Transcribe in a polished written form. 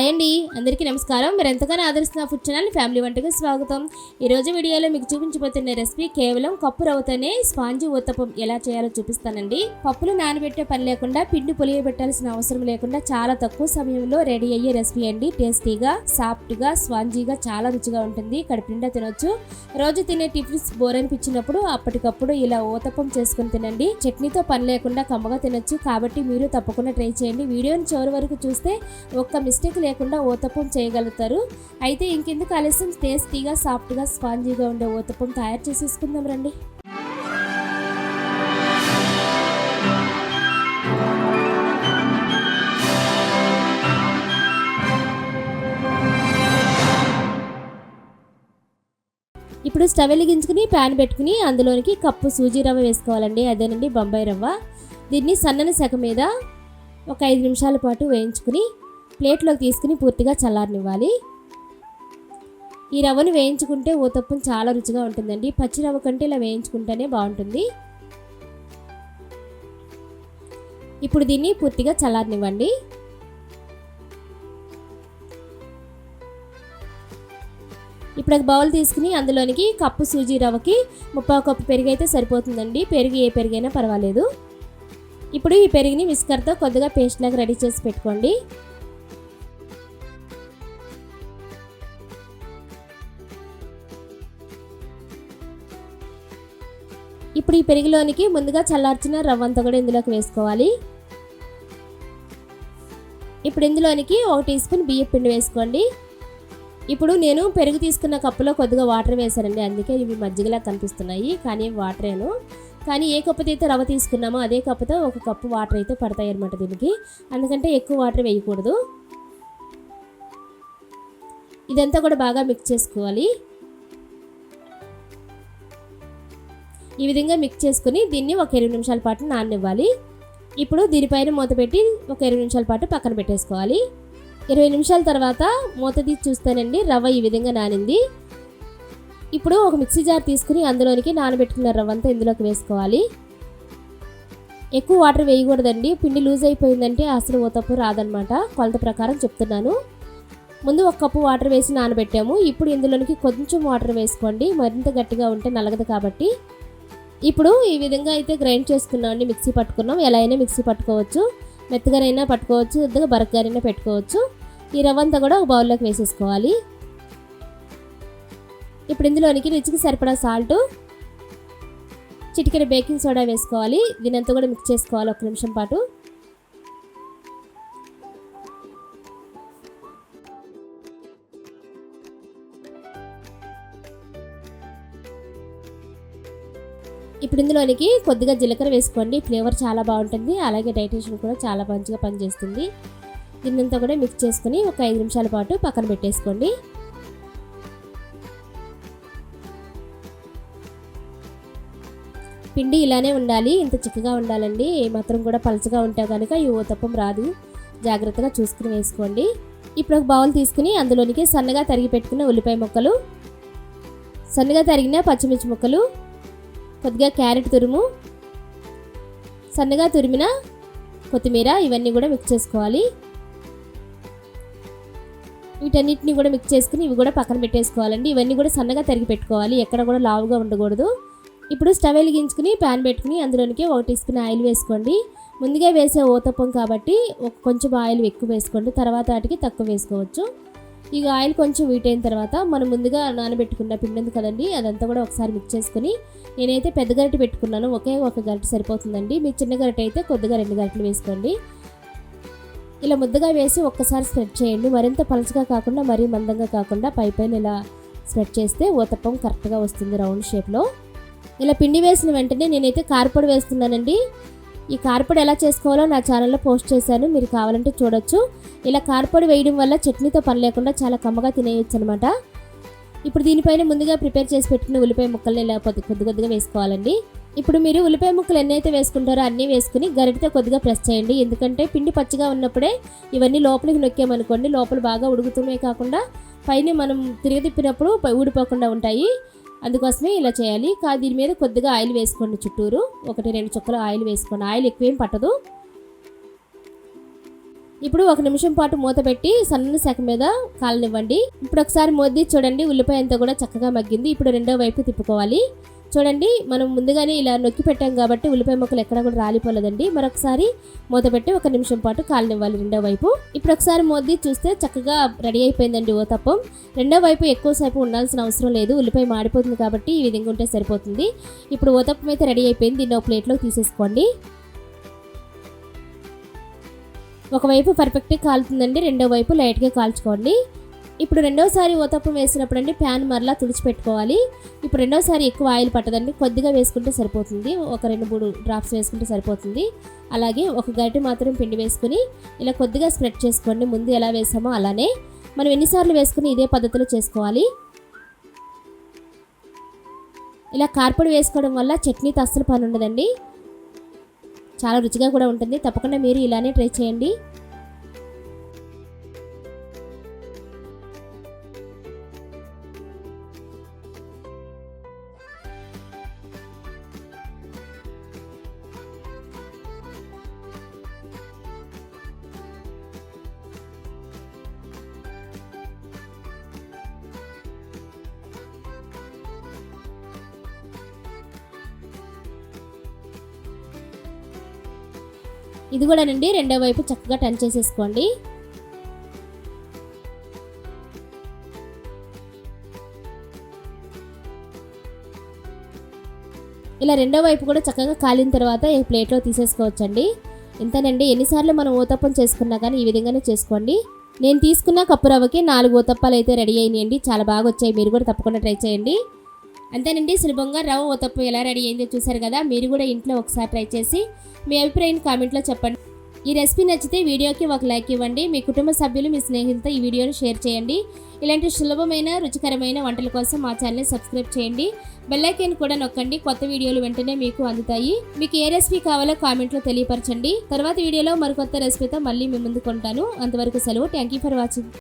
Hi అండి, అందరికీ నమస్కారం. మీరు ఎంతగానో ఆదరిస్తున్న ఫుడ్ ఛానల్ ఫ్యామిలీ వంటకు స్వాగతం. ఈరోజు వీడియోలో మీకు చూపించబోతున్న రెసిపీ కేవలం కప్పు రవ్వతోనే స్పాంజీ ఊతప్పం ఎలా చేయాలో చూపిస్తానండి. పప్పులు నానబెట్టే పని లేకుండా, పిండి పులియబెట్టాల్సిన అవసరం లేకుండా చాలా తక్కువ సమయంలో రెడీ అయ్యే రెసిపీ అండి. టేస్టీగా, సాఫ్ట్గా, స్పాంజీగా చాలా రుచిగా ఉంటుంది. కడుపు నిండా తినొచ్చు. రోజు తినే టిఫిన్స్ బోర్ అనిపించినప్పుడు అప్పటికప్పుడు ఇలా ఊతప్పం చేసుకుని తినండి. చట్నీతో పని లేకుండా కమ్మగా తినొచ్చు. కాబట్టి మీరు తప్పకుండా ట్రై చేయండి. వీడియోని చివరి వరకు చూస్తే ఒక్క మిస్టేక్ లేకుండా ఊతప్పం చేయగలుగుతారు. అయితే ఇంకెందుకు ఆలస్యం, టేస్టీగా, సాఫ్ట్గా, స్పాంజీగా ఉండే ఊతప్పం తయారు చేసేసుకుందాం రండి. ఇప్పుడు స్టవ్ వెలిగించుకుని ప్యాన్ పెట్టుకుని అందులోనికి కప్పు సూజీ రవ్వ వేసుకోవాలండి. అదేనండి బొంబాయి రవ్వ. దీన్ని సన్నని సెగ మీద ఒక 5 నిమిషాల పాటు వేయించుకుని ప్లేట్లోకి తీసుకుని పూర్తిగా చల్లారనివ్వాలి. ఈ రవ్వను వేయించుకుంటే ఊతప్పం చాలా రుచిగా ఉంటుందండి. పచ్చి రవ్వ కంటే ఇలా వేయించుకుంటేనే బాగుంటుంది. ఇప్పుడు దీన్ని పూర్తిగా చల్లారనివ్వండి. ఇప్పుడు ఒక బౌల్ తీసుకుని అందులోనికి కప్పు సూజీ రవ్వకి 3/4 కప్పు పెరుగు అయితే సరిపోతుందండి. పెరుగు ఏ పెరుగైనా పర్వాలేదు. ఇప్పుడు ఈ పెరుగుని విస్కర్తో కొద్దిగా పేస్ట్ లాగా రెడీ చేసి పెట్టుకోండి. ఇప్పుడు ఈ పెరుగులోనికి ముందుగా చల్లార్చిన రవ్వ అంతా కూడా ఇందులోకి వేసుకోవాలి. ఇప్పుడు ఇందులోనికి 1 టీ స్పూన్ బియ్యం పిండి వేసుకోండి. ఇప్పుడు నేను పెరుగు తీసుకున్న కప్పులో కొద్దిగా వాటర్ వేసానండి, అందుకే ఇవి మజ్జిగలా కనిపిస్తున్నాయి, కానీ వాటరేను. కానీ ఏ కప్పుతో అయితే రవ్వ తీసుకున్నామో అదే కప్పుతో 1 కప్పు వాటర్ అయితే పడతాయి అన్నమాట దీనికి. అందుకంటే ఎక్కువ వాటర్ వేయకూడదు. ఇదంతా కూడా బాగా మిక్స్ చేసుకోవాలి. ఈ విధంగా మిక్స్ చేసుకుని దీన్ని ఒక 20 నిమిషాల పాటు నాననివ్వాలి. ఇప్పుడు దీనిపైన మూత పెట్టి ఒక 20 నిమిషాల పాటు పక్కన పెట్టేసుకోవాలి. 20 నిమిషాల తర్వాత మూత తీసి చూస్తానండి, రవ్వ ఈ విధంగా నానింది. ఇప్పుడు ఒక మిక్సీ జార్ తీసుకుని అందులోనికి నానబెట్టుకున్న రవ్వ అంతా ఇందులోకి వేసుకోవాలి. ఎక్కువ వాటర్ వేయకూడదండి, పిండి లూజ్ అయిపోయిందంటే అసలు ఊతప్పం రాదనమాట. కొలత ప్రకారం చెప్తున్నాను. ముందు 1 కప్పు వాటర్ వేసి నానబెట్టాము. ఇప్పుడు ఇందులోనికి కొంచెం వాటర్ వేసుకోండి, మరింత గట్టిగా ఉంటే నలగదు కాబట్టి. ఇప్పుడు ఈ విధంగా అయితే గ్రైండ్ చేసుకున్నామండి, మిక్సీ పట్టుకున్నాం. ఎలా అయినా మిక్సీ పట్టుకోవచ్చు, మెత్తగానైనా పట్టుకోవచ్చు, కొద్దిగా బరకగానైనా పెట్టుకోవచ్చు. ఈ రవ్వ అంతా కూడా ఒక బౌల్లోకి వేసేసుకోవాలి. ఇప్పుడు ఇందులోనికి రుచికి సరిపడా సాల్ట్, చిటికెడు బేకింగ్ సోడా వేసుకోవాలి. దీనంతా కూడా మిక్స్ చేసుకోవాలి 1 నిమిషం పాటు. ఇప్పుడు ఇందులోనికి కొద్దిగా జీలకర్ర వేసుకోండి. ఫ్లేవర్ చాలా బాగుంటుంది, అలాగే డైజెషన్ కూడా చాలా మంచిగా పనిచేస్తుంది. దీన్నంతా కూడా మిక్స్ చేసుకుని ఒక 5 నిమిషాల పాటు పక్కన పెట్టేసుకోండి. పిండి ఇలానే ఉండాలి, ఇంత చిక్కగా ఉండాలండి. ఏమాత్రం కూడా పలచగా ఉంటే కనుక ఈ ఊతప్పం రాదు. జాగ్రత్తగా చూసుకుని వేసుకోండి. ఇప్పుడు ఒక బౌల్ తీసుకుని అందులోనికి సన్నగా తరిగి పెట్టుకున్న ఉల్లిపాయ ముక్కలు, సన్నగా తరిగిన పచ్చిమిర్చి ముక్కలు, కొద్దిగా క్యారెట్ తురుము, సన్నగా తురిమిన కొత్తిమీర, ఇవన్నీ కూడా మిక్స్ చేసుకోవాలి. వీటన్నిటిని కూడా మిక్స్ చేసుకుని ఇవి కూడా పక్కన పెట్టేసుకోవాలండి. ఇవన్నీ కూడా సన్నగా తరిగి పెట్టుకోవాలి, ఎక్కడ కూడా లావుగా ఉండకూడదు. ఇప్పుడు స్టవ్ వెలిగించుకుని ప్యాన్ పెట్టుకుని అందులోనికి 1 టీ స్పూన్ ఆయిల్ వేసుకోండి. ముందుగా వేసే ఊతప్పం కాబట్టి కొంచెం ఆయిల్ ఎక్కువ వేసుకోండి, తర్వాత వాటికి తక్కువ వేసుకోవచ్చు. ఇక ఆయిల్ కొంచెం వీట్ అయిన తర్వాత మనం ముందుగా నానబెట్టుకున్న పిండి ఉంది కదండి, అదంతా కూడా ఒకసారి మిక్స్ చేసుకుని, నేనైతే పెద్ద గరిటె పెట్టుకున్నాను, ఒకే ఒక గరిటె సరిపోతుందండి. మీ చిన్న గరిటె అయితే కొద్దిగా 2 గరిటెలు వేసుకోండి. ఇలా ముద్దగా వేసి ఒక్కసారి స్ప్రెడ్ చేయండి. మరింత పలచగా కాకుండా మరీ మందంగా కాకుండా పైపైన ఇలా స్ప్రెడ్ చేస్తే ఊతప్పం కరెక్ట్గా వస్తుంది రౌండ్ షేప్లో. ఇలా పిండి వేసిన వెంటనే నేనైతే కారపొడి వేస్తున్నానండి. ఈ కారపొడి ఎలా చేసుకోవాలో నా ఛానల్లో పోస్ట్ చేశాను, మీరు కావాలంటే చూడొచ్చు. ఇలా కారపొడి వేయడం వల్ల చట్నీతో పని లేకుండా చాలా కమ్మగా తినేయచ్చు అనమాట. ఇప్పుడు దీనిపైన ముందుగా ప్రిపేర్ చేసి పెట్టుకున్న ఉల్లిపాయ ముక్కల్ని ఇలా కొద్దిగా వేసుకోవాలండి. ఇప్పుడు మీరు ఉల్లిపాయ ముక్కలు ఎన్నైతే వేసుకుంటారో అన్నీ వేసుకుని గరిటెతో కొద్దిగా ప్రెస్ చేయండి. ఎందుకంటే పిండి పచ్చిగా ఉన్నప్పుడే ఇవన్నీ లోపలికి నొక్కామనుకోండి, లోపల బాగా ఉడుకుతూనే కాకుండా పైన మనం తిరిగితిప్పినప్పుడు ఊడిపోకుండా ఉంటాయి. అందుకోసమే ఇలా చేయాలి. దీని మీద కొద్దిగా ఆయిల్ వేసుకోండి, చుట్టూరు 1-2 చుక్కలు ఆయిల్ వేసుకోండి. ఆయిల్ ఎక్కువేం పట్టదు. ఇప్పుడు 1 నిమిషం పాటు మూత పెట్టి సన్నని సెక మీద కాలనివ్వండి. ఇప్పుడు ఒకసారి మూత చూడండి, ఉల్లిపాయ అంతా కూడా చక్కగా మగ్గింది. ఇప్పుడు రెండో వైపు తిప్పుకోవాలి. చూడండి, మనం ముందుగానే ఇలా నొక్కి పెట్టాం కాబట్టి ఉల్లిపాయ ముక్కలు ఎక్కడ కూడా రాలిపోలేదండి. మరొకసారి మూత పెట్టి 1 నిమిషం పాటు కాలనివ్వాలి రెండో వైపు. ఇప్పుడు ఒకసారి మూత చూస్తే చక్కగా రెడీ అయిపోయిందండి ఊతప్పం. రెండో వైపు ఎక్కువసేపు ఉండాల్సిన అవసరం లేదు, ఉల్లిపాయ మాడిపోతుంది కాబట్టి ఈ విధంగా ఉంటే సరిపోతుంది. ఇప్పుడు ఊతప్పం అయితే రెడీ అయిపోయింది. దీన్ని ఒక ప్లేట్లోకి తీసేసుకోండి. ఒకవైపు పర్ఫెక్ట్గా కాలుతుందండి, రెండో వైపు లైట్గా కాల్చుకోండి. ఇప్పుడు రెండోసారి ఊతప్పం వేసినప్పుడు అండి ప్యాన్ మరలా తుడిచిపెట్టుకోవాలి. ఇప్పుడు రెండోసారి ఎక్కువ ఆయిల్ పట్టదండి, కొద్దిగా వేసుకుంటే సరిపోతుంది. ఒక 2-3 డ్రాప్స్ వేసుకుంటే సరిపోతుంది. అలాగే ఒక గరిటె మాత్రం పిండి వేసుకుని ఇలా కొద్దిగా స్ప్రెడ్ చేసుకోండి. ముందు ఎలా వేసామో అలానే మనం ఎన్నిసార్లు వేసుకుని ఇదే పద్ధతిలో చేసుకోవాలి. ఇలా కారపొడి వేసుకోవడం వల్ల చట్నీతో అస్సలు పని ఉండదండి, చాలా రుచిగా కూడా ఉంటుంది. తప్పకుండా మీరు ఇలానే ట్రై చేయండి. ఇది కూడా నండి రెండో వైపు చక్కగా టర్న్ చేసేసుకోండి. ఇలా రెండో వైపు కూడా చక్కగా కాలిన తర్వాత ఈ ప్లేట్లో తీసేసుకోవచ్చండి. ఇంతేనండి, ఎన్నిసార్లు మనం ఊతప్పం చేసుకున్నా కానీ ఈ విధంగానే చేసుకోండి. నేను తీసుకున్న కప్పు రవ్వకి 4 ఊతప్పాలు అయితే రెడీ అయినాయండి, చాలా బాగా వచ్చాయి. మీరు కూడా తప్పకుండా ట్రై చేయండి. అంతేనండి, సులభంగా రవ్వ ఊతప్పం ఎలా రెడీ అయిందో చూసారు కదా. మీరు కూడా ఇంట్లో ఒకసారి ట్రై చేసి మీ అభిప్రాయం కామెంట్లో చెప్పండి. ఈ రెసిపీ నచ్చితే వీడియోకి ఒక లైక్ ఇవ్వండి. మీ కుటుంబ సభ్యులు, మీ స్నేహితులతో ఈ వీడియోని షేర్ చేయండి. ఇలాంటి సులభమైన రుచికరమైన వంటల కోసం మా ఛానల్ని సబ్స్క్రైబ్ చేయండి. బెల్ ఐకాన్ కూడా నొక్కండి, కొత్త వీడియోలు వెంటనే మీకు అందుతాయి. మీకు ఏ రెసిపీ కావాలో కామెంట్లో తెలియపరచండి. తర్వాత వీడియోలో మరికొత్త రెసిపీతో మళ్ళీ మీ ముందుకు ఉంటాను. అంతవరకు సెలవు. Thank you for watching.